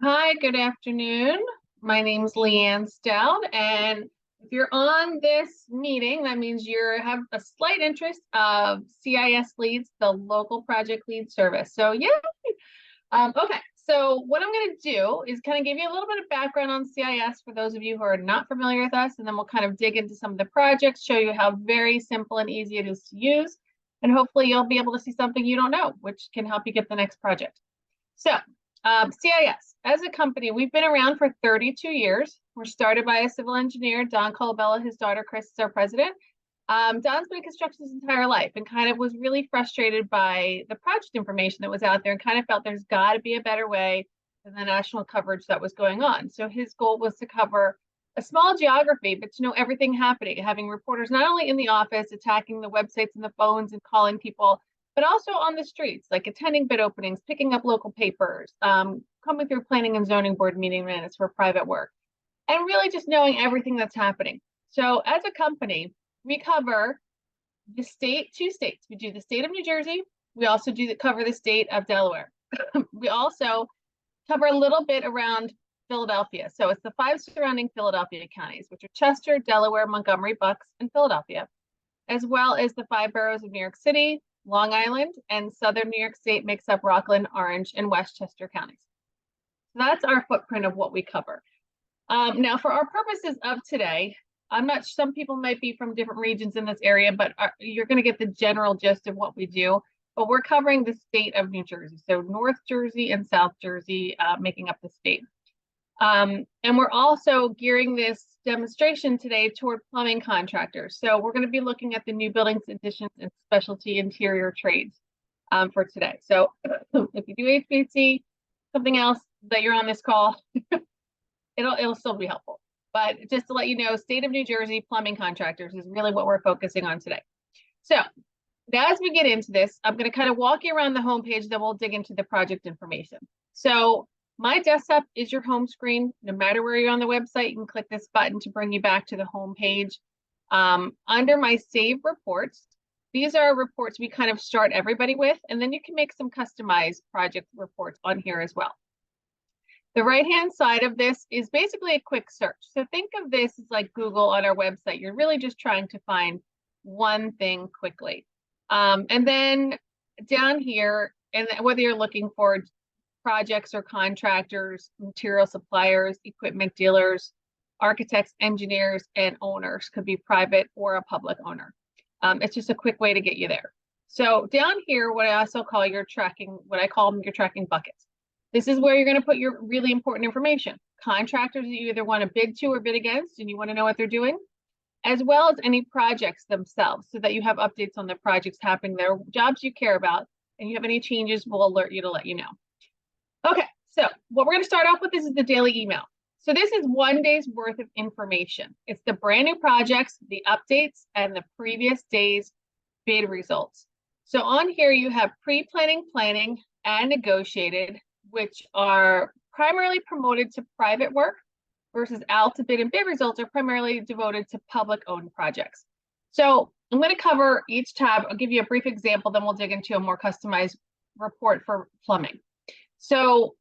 Hi, good afternoon. My name's LeeAnne Stout, and if you're on this meeting, that means you have a slight interest of CIS Leads, the local project lead service. So yeah, okay. So what I'm going to do is kind of give you a little bit of background on CIS for those of you who are not familiar with us, and then we'll kind of dig into some of the projects, show you how very simple and easy it is to use, and hopefully you'll be able to see something you don't know, which can help you get the next project. So CIS, as a company, we've been around for 32 years. We're started by a civil engineer, Don Colabella. His daughter, Chris, is our president. Don's been in construction his entire life and kind of was really frustrated by the project information that was out there and kind of felt there's got to be a better way than the national coverage that was going on. So his goal was to cover a small geography, but to know everything happening, having reporters not only in the office, attacking the websites and the phones and calling people, but also on the streets, like attending bid openings, picking up local papers, coming through planning and zoning board meeting minutes for private work, and really just knowing everything that's happening. So as a company, we cover the state, two states. We do the state of New Jersey. We also cover the state of Delaware. We also cover a little bit around Philadelphia. So it's the 5 surrounding Philadelphia counties, which are Chester, Delaware, Montgomery, Bucks, and Philadelphia, as well as the 5 boroughs of New York City, Long Island, and Southern New York State makes up Rockland, Orange, and Westchester counties. So that's our footprint of what we cover. Now, for our purposes of today, some people might be from different regions in this area, but you're going to get the general gist of what we do. But we're covering the state of New Jersey. So North Jersey and South Jersey making up the state. And we're also gearing this demonstration today toward plumbing contractors. So we're going to be looking at the new buildings, additions, and specialty interior trades for today. So if you do HVAC, something else that you're on this call, it'll still be helpful. But just to let you know, state of New Jersey plumbing contractors is really what we're focusing on today. So as we get into this, I'm going to kind of walk you around the homepage, then we'll dig into the project information. So my desktop is your home screen. No matter where you're on the website, you can click this button to bring you back to the home page. Under my Save Reports, these are reports we kind of start everybody with, and then you can make some customized project reports on here as well. The right-hand side of this is basically a quick search. So think of this as like Google on our website. You're really just trying to find one thing quickly. And then down here, and whether you're looking for projects or contractors, material suppliers, equipment dealers, architects, engineers, and owners, could be private or a public owner. It's just a quick way to get you there. So down here, what I also call your tracking, what I call them your tracking buckets. This is where you're going to put your really important information. Contractors that you either want to bid to or bid against, and you want to know what they're doing, as well as any projects themselves, so that you have updates on the projects happening there, jobs you care about, and you have any changes, we'll alert you to let you know. Okay, so what we're going to start off with is the daily email. So this is 1 day's worth of information. It's the brand new projects, the updates, and the previous day's bid results. So on here, you have pre-planning, planning, and negotiated, which are primarily promoted to private work, versus out to bid and bid results are primarily devoted to public-owned projects. So I'm going to cover each tab. I'll give you a brief example, then we'll dig into a more customized report for plumbing. So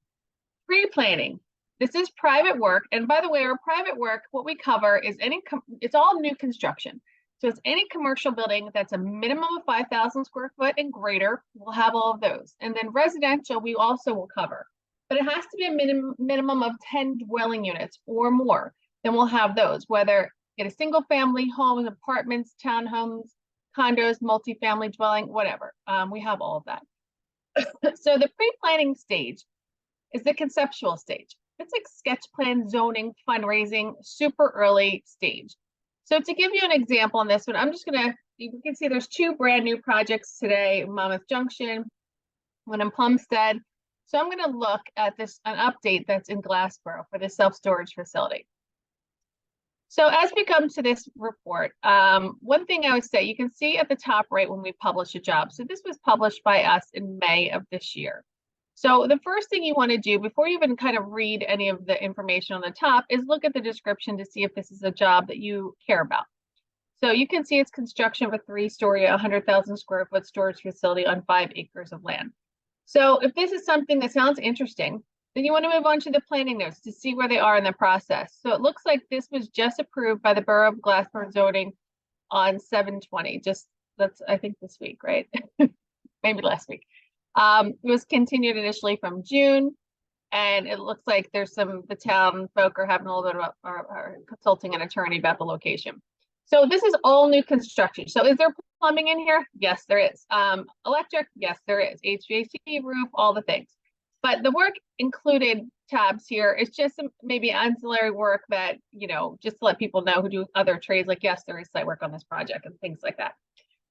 pre-planning, this is private work. And by the way, our private work, what we cover is it's all new construction. So it's any commercial building that's a minimum of 5,000 square foot and greater. We'll have all of those. And then residential, we also will cover. But it has to be a minimum of 10 dwelling units or more. Then we'll have those, whether get a single family homes, apartments, townhomes, condos, multifamily dwelling, whatever. We have all of that. So the pre-planning stage is the conceptual stage. It's like sketch plan, zoning, fundraising, super early stage. So to give you an example on this one, I'm just gonna, you can see there's 2 brand new projects today, Monmouth Junction, one in Plumstead. So I'm gonna look at an update that's in Glassboro for the self-storage facility. So as we come to this report, one thing I would say, you can see at the top right when we publish a job. So this was published by us in May of this year. So the first thing you want to do before you even kind of read any of the information on the top is look at the description to see if this is a job that you care about. So you can see it's construction of a 3-story, 100,000 square foot storage facility on 5 acres of land. So if this is something that sounds interesting, Then you want to move on to the planning notes to see where they are in the process. So it looks like this was just approved by the Borough of Glassboro zoning on 7/20, just that's, I think, this week, right? Maybe last week. It was continued initially from June, and it looks like there's the town folk are having a little bit of are consulting an attorney about the location. So this is all new construction. So is there plumbing in here? Yes, there is. Electric? Yes, there is. HVAC, roof, all the things. But the work included tabs here is just some maybe ancillary work that, just to let people know who do other trades, like, yes, there is site work on this project and things like that.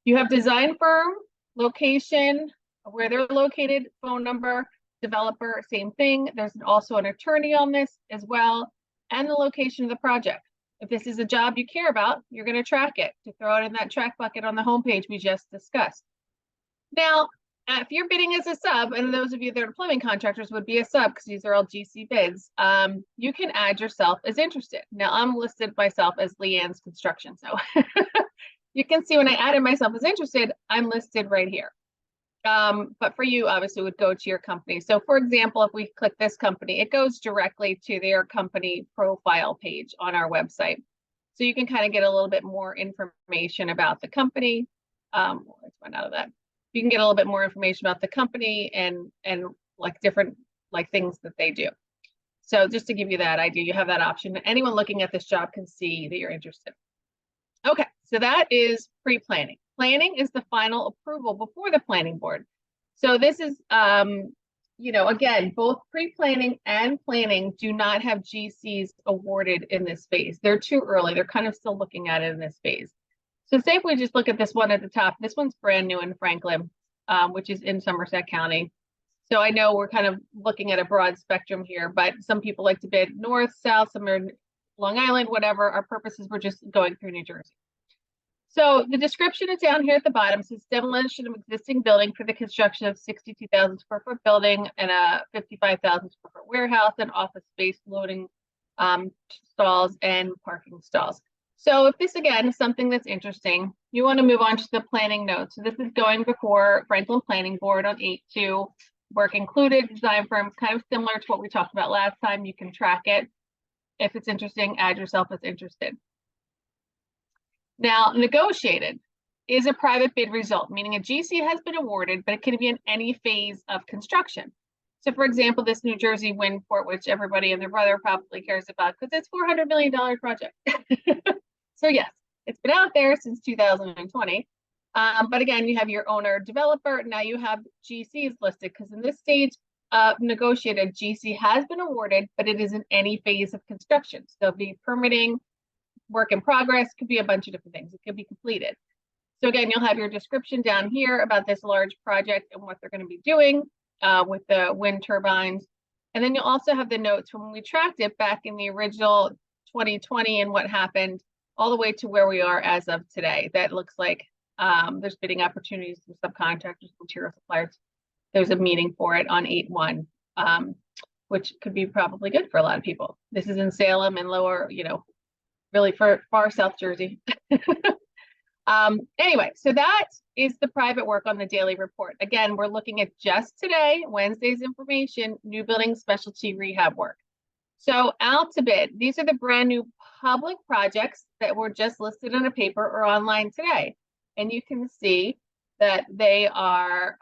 You have design firm, location, where they're located, phone number, developer, same thing. There's also an attorney on this as well, and the location of the project. If this is a job you care about, you're going to track it to throw it in that track bucket on the homepage we just discussed. Now, if you're bidding as a sub, and those of you that are plumbing contractors would be a sub because these are all GC bids, you can add yourself as interested. Now, I'm listed myself as LeeAnne's Construction, so you can see when I added myself as interested, I'm listed right here. But for you, obviously, it would go to your company. So for example, if we click this company, it goes directly to their company profile page on our website. So you can kind of get a little bit more information about the company. Let's find out of that. You can get a little bit more information about the company and like different things that they do. So just to give you that idea, you have that option. Anyone looking at this job can see that you're interested. Okay, so that is pre-planning. Planning is the final approval before the planning board. So this is, again, both pre-planning and planning do not have GCs awarded in this phase. They're too early. They're kind of still looking at it in this phase. So say if we just look at this one at the top, this one's brand new in Franklin, which is in Somerset County. So I know we're kind of looking at a broad spectrum here, but some people like to bid north, south, some are Long Island, whatever. Our purposes were just going through New Jersey. So the description is down here at the bottom. It says demolition of existing building for the construction of 62,000 square foot building and a 55,000 square foot warehouse and office space loading stalls and parking stalls. So if this, again, is something that's interesting, you want to move on to the planning notes. So this is going before Franklin Planning Board on 8/2. Work included, design firm, kind of similar to what we talked about last time. You can track it. If it's interesting, add yourself as interested. Now, negotiated is a private bid result, meaning a GC has been awarded, but it can be in any phase of construction. So for example, this New Jersey wind port, which everybody and their brother probably cares about because it's $400 million project. So yes, it's been out there since 2020. But again, you have your owner developer. Now you have GCs listed because in this stage of negotiated, GC has been awarded, but it is in any phase of construction. So it'll be permitting, work in progress, could be a bunch of different things. It could be completed. So again, you'll have your description down here about this large project and what they're going to be doing with the wind turbines. And then you'll also have the notes from when we tracked it back in the original 2020 and what happened all the way to where we are as of today. That looks like there's bidding opportunities for subcontractors, material suppliers. There's a meeting for it on 8/1, which could be probably good for a lot of people. This is in Salem and lower, really far South Jersey. Anyway, so that is the private work on the daily report. Again, we're looking at just today, Wednesday's information, new building specialty rehab work. So out to bid, these are the brand new public projects that were just listed in a paper or online today. And you can see that they are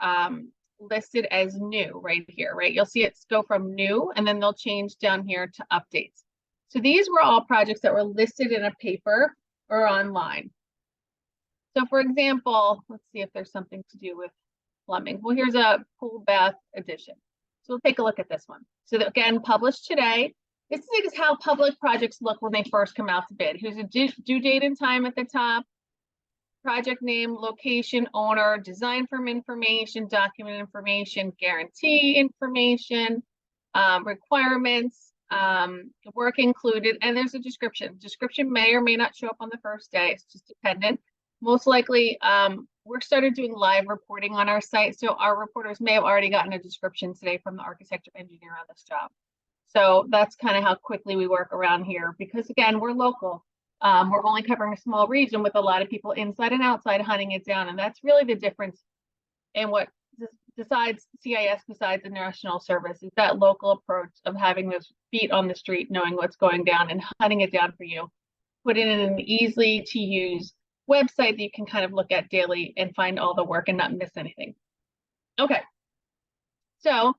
listed as new right here, right? You'll see it go from new and then they'll change down here to updates. So these were all projects that were listed in a paper or online. So for example, let's see if there's something to do with plumbing. Well, here's a pool bath addition. So we'll take a look at this one. So again, published today. This is how public projects look when they first come out to bid. Here's a due date and time at the top, project name, location, owner, design firm information, document information, guarantee information, requirements, work included, and there's a description. Description may or may not show up on the first day. It's just dependent. Most likely, we're started doing live reporting on our site, so our reporters may have already gotten a description today from the architect or engineer on this job. So that's kind of how quickly we work around here because, again, we're local. We're only covering a small region with a lot of people inside and outside hunting it down, and that's really the difference in what besides CIS, besides the national service, is that local approach of having those feet on the street, knowing what's going down and hunting it down for you, put it in an easy to use website that you can kind of look at daily and find all the work and not miss anything. Okay, so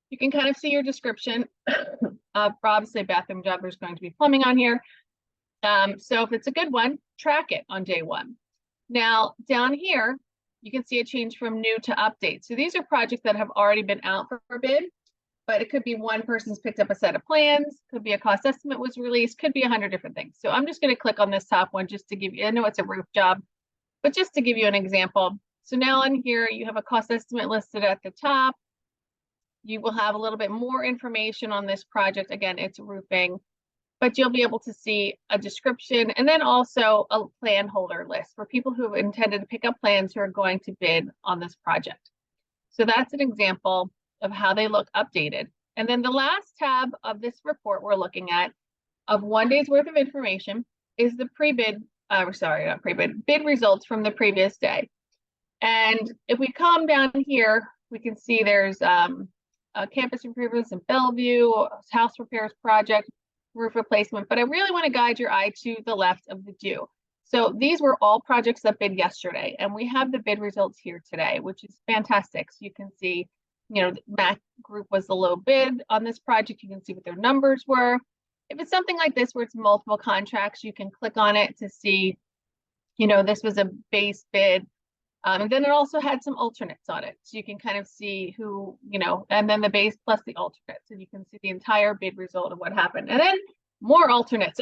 you can kind of see your description. Obviously, bathroom job, there's going to be plumbing on here. So if it's a good one, track it on day one. Now, down here, you can see a change from new to update. So these are projects that have already been out for bid, but it could be one person's picked up a set of plans, could be a cost estimate was released, could be 100 different things. So I'm just going to click on this top one just to give you, I know it's a roof job, but just to give you an example. So now on here, you have a cost estimate listed at the top. You will have a little bit more information on this project. Again, it's roofing, but you'll be able to see a description and then also a plan holder list for people who have intended to pick up plans who are going to bid on this project. So that's an example of how they look updated. And then the last tab of this report we're looking at of 1 day's worth of information is the pre-bid, not pre-bid, bid results from the previous day. And if we come down here, we can see there's campus improvements in Bellevue, house repairs project, roof replacement, but I really want to guide your eye to the left of the due. So these were all projects that bid yesterday, and we have the bid results here today, which is fantastic. So you can see, you know, Mac Group was the low bid on this project. You can see what their numbers were. If it's something like this where it's multiple contracts, you can click on it to see, you know, this was a base bid. And then it also had some alternates on it. So you can kind of see who, you know, and then the base plus the alternates. And you can see the entire bid result of what happened. And then more alternates.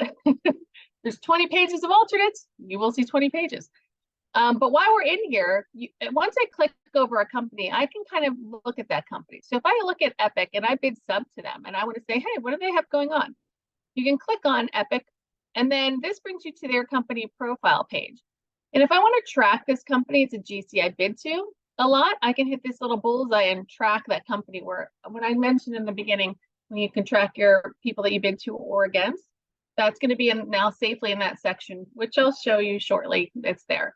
There's 20 pages of alternates. You will see 20 pages. But while we're in here, once I click over a company, I can kind of look at that company. So if I look at Epic and I bid sub to them and I want to say, hey, what do they have going on? You can click on Epic, and then this brings you to their company profile page. And if I want to track this company, it's a GC I bid to a lot, I can hit this little bullseye and track that company where, when I mentioned in the beginning, when you can track your people that you bid to or against, that's going to be now safely in that section, which I'll show you shortly. It's there.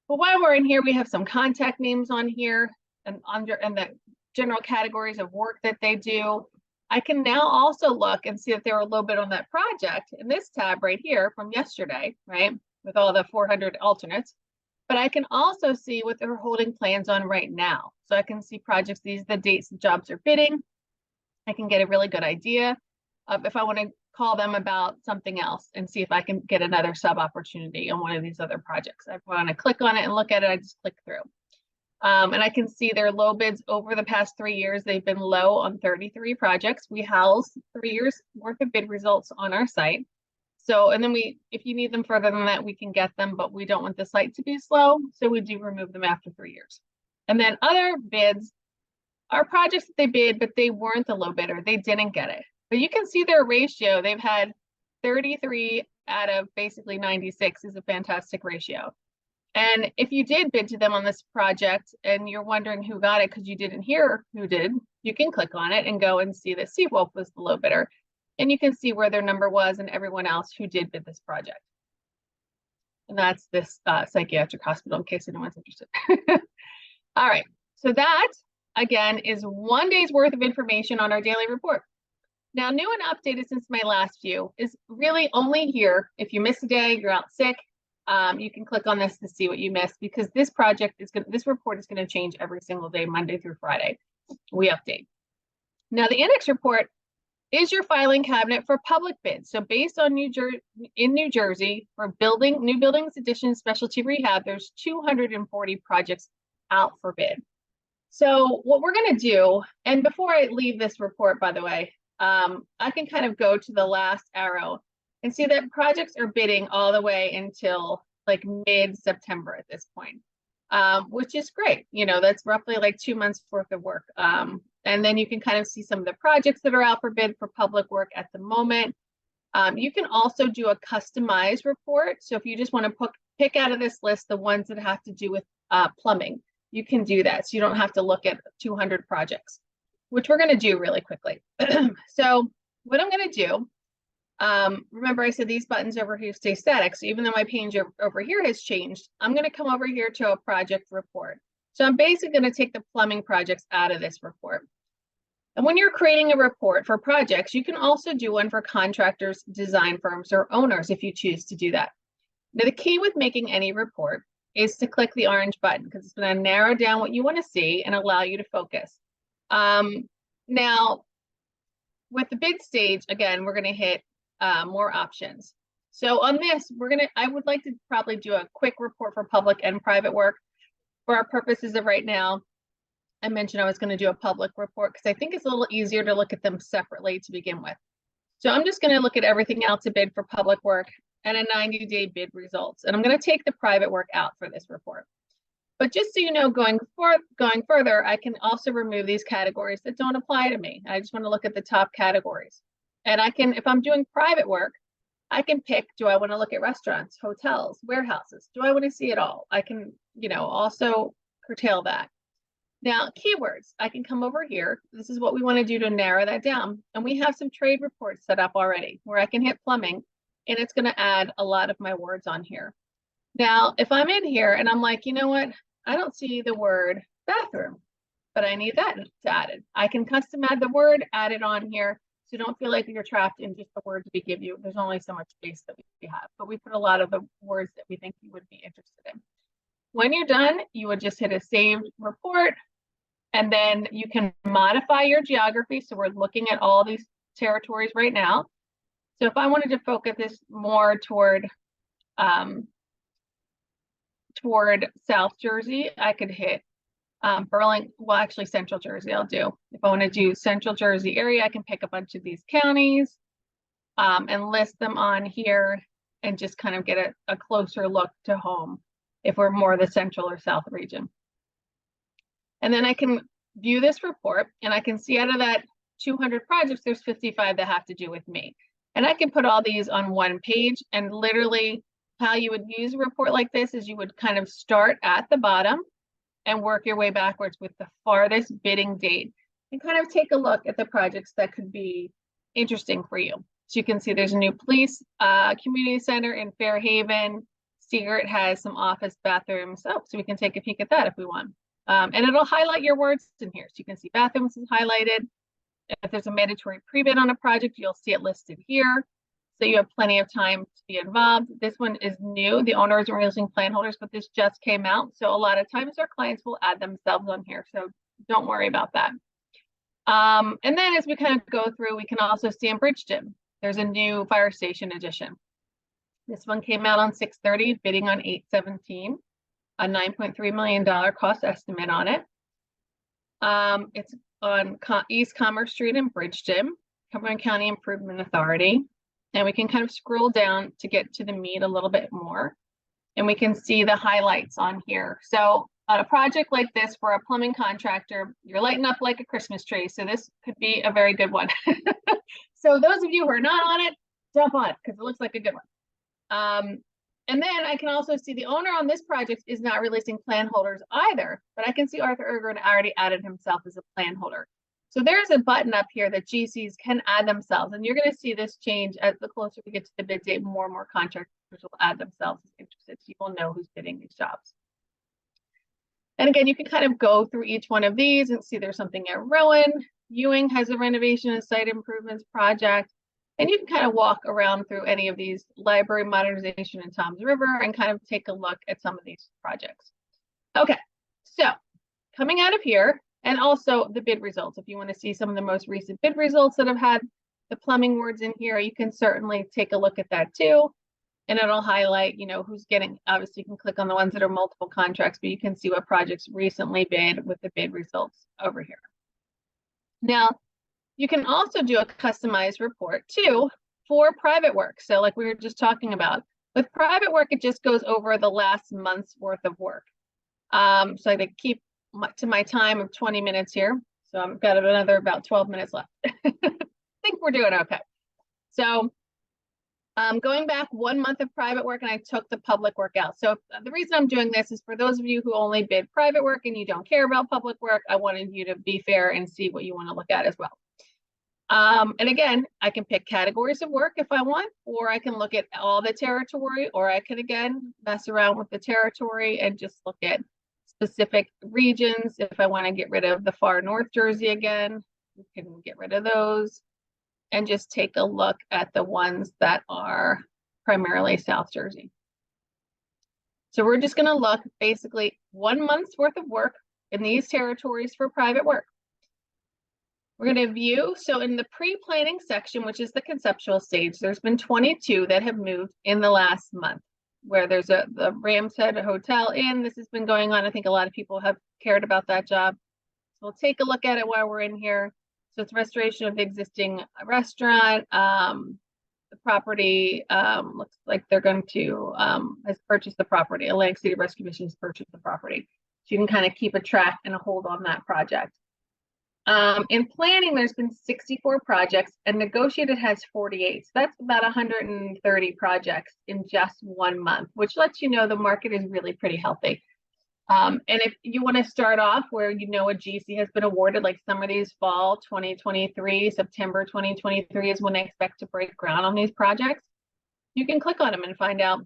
But while we're in here, we have some contact names on here and the general categories of work that they do. I can now also look and see if they were a little bit on that project in this tab right here from yesterday, right? With all the 400 alternates, but I can also see what they're holding plans on right now. So I can see projects, these are the dates the jobs are bidding. I can get a really good idea of if I want to call them about something else and see if I can get another sub opportunity on one of these other projects. If I want to click on it and look at it, I just click through. And I can see their low bids over the past 3 years. They've been low on 33 projects. We house 3 years worth of bid results on our site. So, and then if you need them further than that, we can get them, but we don't want the site to be slow. So we do remove them after 3 years. And then other bids are projects that they bid, but they weren't the low bidder. They didn't get it. But you can see their ratio. They've had 33 out of basically 96 is a fantastic ratio. And if you did bid to them on this project and you're wondering who got it because you didn't hear who did, you can click on it and go and see that Seawolf was the low bidder. And you can see where their number was and everyone else who did bid this project. And that's this psychiatric hospital, in case anyone's interested. All right, so that, again, is 1 day's worth of information on our daily report. Now, new and updated since my last view is really only here. If you miss a day, you're out sick, you can click on this to see what you missed, because this this report is going to change every single day, Monday through Friday. We update. Now, the index report is your filing cabinet for public bids. So based on New Jersey, for new buildings, additions, specialty rehab, there's 240 projects out for bid. So what we're going to do, and before I leave this report, by the way, I can kind of go to the last arrow and see that projects are bidding all the way until like mid-September at this point, which is great. You know, that's roughly like 2 months worth of work. And then you can kind of see some of the projects that are out for bid for public work at the moment. You can also do a customized report. So if you just want to pick out of this list the ones that have to do with plumbing, you can do that. So you don't have to look at 200 projects, which we're going to do really quickly. So what I'm going to do, remember I said these buttons over here stay static. So even though my page over here has changed, I'm going to come over here to a project report. So I'm basically going to take the plumbing projects out of this report. And when you're creating a report for projects, you can also do one for contractors, design firms, or owners if you choose to do that. Now, the key with making any report is to click the orange button because it's going to narrow down what you want to see and allow you to focus. Now, with the bid stage, again, we're going to hit more options. So on this, I would like to probably do a quick report for public and private work. For our purposes of right now, I mentioned I was going to do a public report because I think it's a little easier to look at them separately to begin with. So I'm just going to look at everything out to bid for public work and a 90-day bid results. And I'm going to take the private work out for this report. But just so you know, going further, I can also remove these categories that don't apply to me. I just want to look at the top categories. And I can, if I'm doing private work, I can pick, do I want to look at restaurants, hotels, warehouses? Do I want to see it all? I can, also curtail that. Now, keywords, I can come over here. This is what we want to do to narrow that down. And we have some trade reports set up already where I can hit plumbing and it's going to add a lot of my words on here. Now, if I'm in here and I'm like, you know what? I don't see the word bathroom, but I need that added. I can custom add the word, add it on here. So don't feel like you're trapped in just the words we give you. There's only so much space that we have, but we put a lot of the words that we think you would be interested in. When you're done, you would just hit a saved report. And then you can modify your geography. So we're looking at all these territories right now. So if I wanted to focus this more toward South Jersey, I could hit Burlington, well, actually Central Jersey I'll do. If I want to do Central Jersey area, I can pick a bunch of these counties and list them on here and just kind of get a closer look to home if we're more the Central or South region. And then I can view this report and I can see out of that 200 projects, there's 55 that have to do with me. And I can put all these on one page, and literally how you would use a report like this is you would kind of start at the bottom and work your way backwards with the farthest bidding date and kind of take a look at the projects that could be interesting for you. So you can see there's a new police community center in Fairhaven. Seagirt has some office bathrooms. Oh, so we can take a peek at that if we want. And it'll highlight your words in here. So you can see bathrooms is highlighted. If there's a mandatory pre-bid on a project, you'll see it listed here. So you have plenty of time to be involved. This one is new. The owner isn't releasing plan holders, but this just came out. So a lot of times our clients will add themselves on here. So don't worry about that. And then as we kind of go through, we can also see in Bridgeton, there's a new fire station addition. This one came out on 6/30, bidding on 8/17. A $9.3 million cost estimate on it. It's on East Commerce Street in Bridgeton, Cumberland County Improvement Authority. And we can kind of scroll down to get to the meat a little bit more. And we can see the highlights on here. So on a project like this for a plumbing contractor, you're lighting up like a Christmas tree. So this could be a very good one. So those of you who are not on it, jump on it because it looks like a good one. And then I can also see the owner on this project is not releasing plan holders either, but I can see Arthur Ergren already added himself as a plan holder. So there's a button up here that GCs can add themselves, and you're going to see this change as the closer we get to the bid date, more and more contractors will add themselves as interested. So you will know who's bidding these jobs. And again, you can kind of go through each one of these and see there's something at Rowan. Ewing has a renovation and site improvements project. And you can kind of walk around through any of these, library modernization in Toms River, and kind of take a look at some of these projects. Okay, so coming out of here, and also the bid results. If you want to see some of the most recent bid results that have had the plumbing words in here, you can certainly take a look at that too. And it'll highlight, who's getting, obviously you can click on the ones that are multiple contracts, but you can see what projects recently bid with the bid results over here. Now, you can also do a customized report too for private work. So like we were just talking about, with private work, it just goes over the last month's worth of work. So I keep to my time of 20 minutes here. So I've got another about 12 minutes left. I think we're doing okay. So going back 1 month of private work, and I took the public work out. So the reason I'm doing this is for those of you who only bid private work and you don't care about public work, I wanted you to be fair and see what you want to look at as well. And again, I can pick categories of work if I want, or I can look at all the territory, or I can again mess around with the territory and just look at specific regions. If I want to get rid of the far North Jersey again, we can get rid of those and just take a look at the ones that are primarily South Jersey. So we're just going to look basically 1 month's worth of work in these territories for private work. We're going to view, so in the pre-planning section, which is the conceptual stage, there's been 22 that have moved in the last month, where there's the Rams Head Hotel Inn. This has been going on. I think a lot of people have cared about that job. So we'll take a look at it while we're in here. So it's restoration of the existing restaurant. The property looks like they're going to has purchased the property. Atlantic City Rescue Mission has purchased the property. So you can kind of keep a track and a hold on that project. In planning, there's been 64 projects and negotiated has 48. So that's about 130 projects in just 1 month, which lets you know the market is really pretty healthy. And if you want to start off where you know a GC has been awarded, like some of these fall 2023, September 2023 is when they expect to break ground on these projects, you can click on them and find out,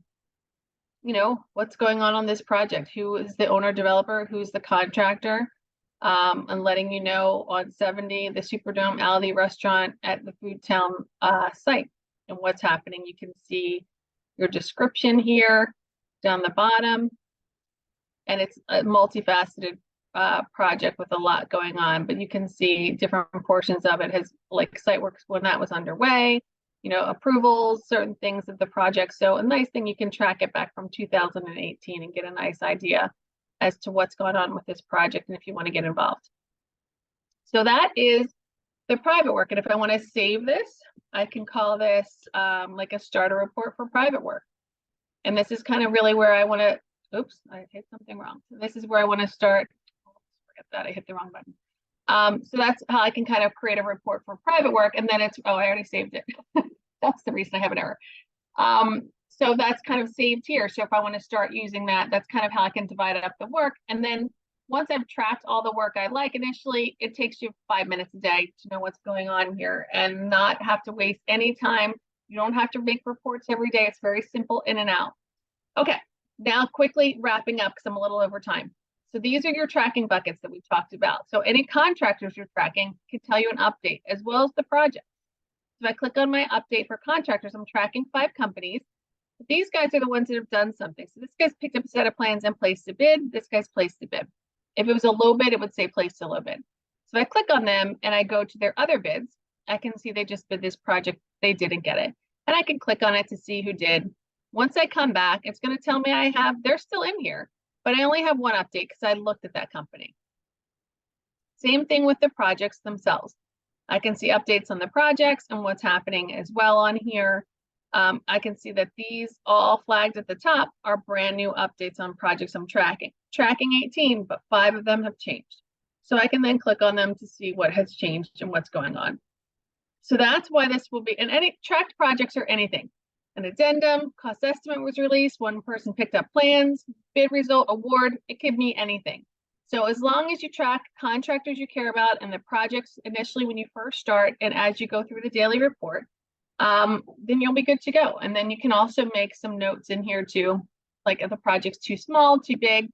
you know, what's going on this project, who is the owner developer, who's the contractor, and letting you know on 70, the Superdome Aldi restaurant at the Food Town site and what's happening. You can see your description here down the bottom. And it's a multifaceted project with a lot going on, but you can see different portions of it has like site works when that was underway, you know, approvals, certain things of the project. So a nice thing, you can track it back from 2018 and get a nice idea as to what's going on with this project and if you want to get involved. So that is the private work. And if I want to save this, I can call this like a starter report for private work. And this is kind of really where I want to, oops, I hit something wrong. So this is where I want to start. Forget that, I hit the wrong button. So that's how I can kind of create a report for private work. And then it's, oh, I already saved it. That's the reason I have an error. So that's kind of saved here. So if I want to start using that, that's kind of how I can divide up the work. And then once I've tracked all the work I like initially, it takes you 5 minutes a day to know what's going on here and not have to waste any time. You don't have to make reports every day. It's very simple in and out. Okay, now quickly wrapping up because I'm a little over time. So these are your tracking buckets that we talked about. So any contractors you're tracking can tell you an update as well as the project. So if I click on my update for contractors, I'm tracking 5 companies. But these guys are the ones that have done something. So this guy's picked up a set of plans and placed a bid. This guy's placed a bid. If it was a low bid, it would say placed a low bid. So if I click on them and I go to their other bids, I can see they just bid this project. They didn't get it. And I can click on it to see who did. Once I come back, it's going to tell me they're still in here, but I only have one update because I looked at that company. Same thing with the projects themselves. I can see updates on the projects and what's happening as well on here. I can see that these all flagged at the top are brand new updates on projects I'm tracking. Tracking 18, but 5 of them have changed. So I can then click on them to see what has changed and what's going on. So that's why this will be, and any tracked projects or anything. An addendum, cost estimate was released, one person picked up plans, bid result, award, it could mean anything. So as long as you track contractors you care about and the projects initially when you first start and as you go through the daily report, then you'll be good to go. And then you can also make some notes in here too, like if the project's too small, too big,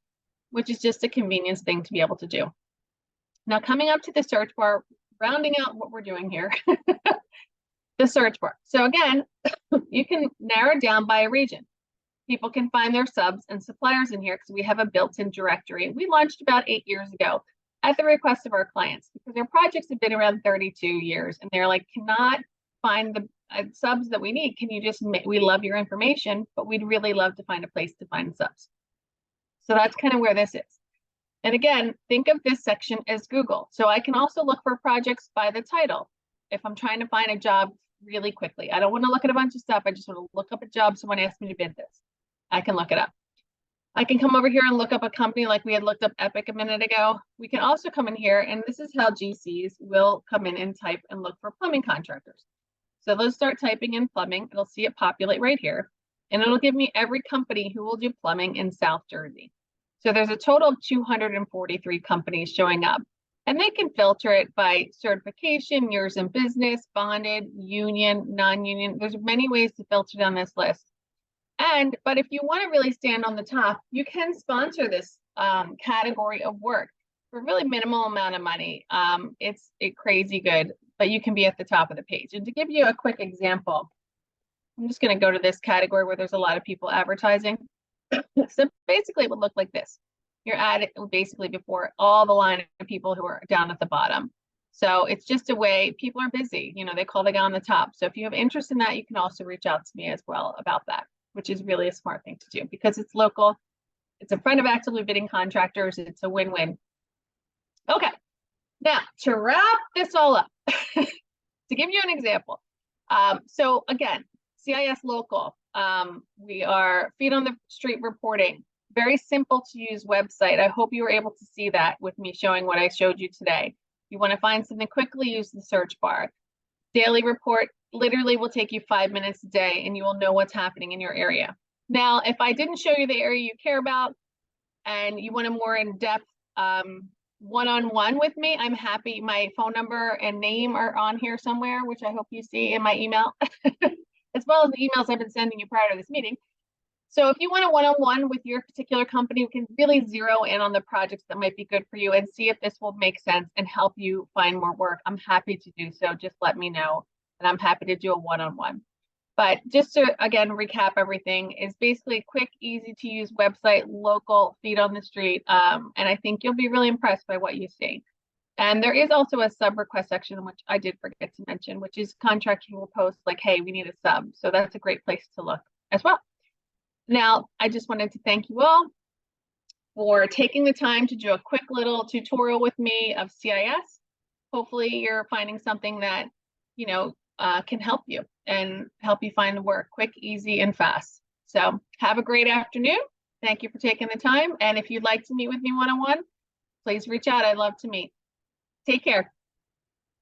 which is just a convenience thing to be able to do. Now coming up to the search bar, rounding out what we're doing here, the search bar. So again, you can narrow down by a region. People can find their subs and suppliers in here because we have a built-in directory. We launched about 8 years ago at the request of our clients because their projects have been around 32 years and they're like, cannot find the subs that we need. Can you just, we love your information, but we'd really love to find a place to find subs. So that's kind of where this is. And again, think of this section as Google. So I can also look for projects by the title. If I'm trying to find a job really quickly, I don't want to look at a bunch of stuff. I just want to look up a job. Someone asked me to bid this. I can look it up. I can come over here and look up a company like we had looked up Epic a minute ago. We can also come in here, and this is how GCs will come in and type and look for plumbing contractors. So let's start typing in plumbing. It'll see it populate right here, and it'll give me every company who will do plumbing in South Jersey. So there's a total of 243 companies showing up, and they can filter it by certification, years in business, bonded, union, non-union. There's many ways to filter down this list. But if you want to really stand on the top, you can sponsor this category of work for a really minimal amount of money. It's crazy good, but you can be at the top of the page. And to give you a quick example, I'm just going to go to this category where there's a lot of people advertising. So basically it would look like this. Your ad basically before all the line of people who are down at the bottom. So it's just a way, people are busy, you know, they call the guy on the top. So if you have interest in that, you can also reach out to me as well about that, which is really a smart thing to do because it's local. It's in front of actively bidding contractors. It's a win-win. Okay, now to wrap this all up, to give you an example. So again, CIS local, we are feet on the street reporting, very simple to use website. I hope you were able to see that with me showing what I showed you today. You want to find something quickly, use the search bar. Daily report literally will take you 5 minutes a day and you will know what's happening in your area. Now, if I didn't show you the area you care about and you want a more in-depth one-on-one with me, I'm happy. My phone number and name are on here somewhere, which I hope you see in my email, as well as the emails I've been sending you prior to this meeting. So if you want a one-on-one with your particular company, we can really zero in on the projects that might be good for you and see if this will make sense and help you find more work. I'm happy to do so. Just let me know, and I'm happy to do a one-on-one. But just to, again, recap everything, is basically a quick, easy to use website, local, feet on the street. And I think you'll be really impressed by what you see. And there is also a sub request section, which I did forget to mention, which is contractors will post like, hey, we need a sub. So that's a great place to look as well. Now, I just wanted to thank you all for taking the time to do a quick little tutorial with me of CIS. Hopefully you're finding something that, you know, can help you and help you find the work quick, easy, and fast. So have a great afternoon. Thank you for taking the time. And if you'd like to meet with me one-on-one, please reach out. I'd love to meet. Take care.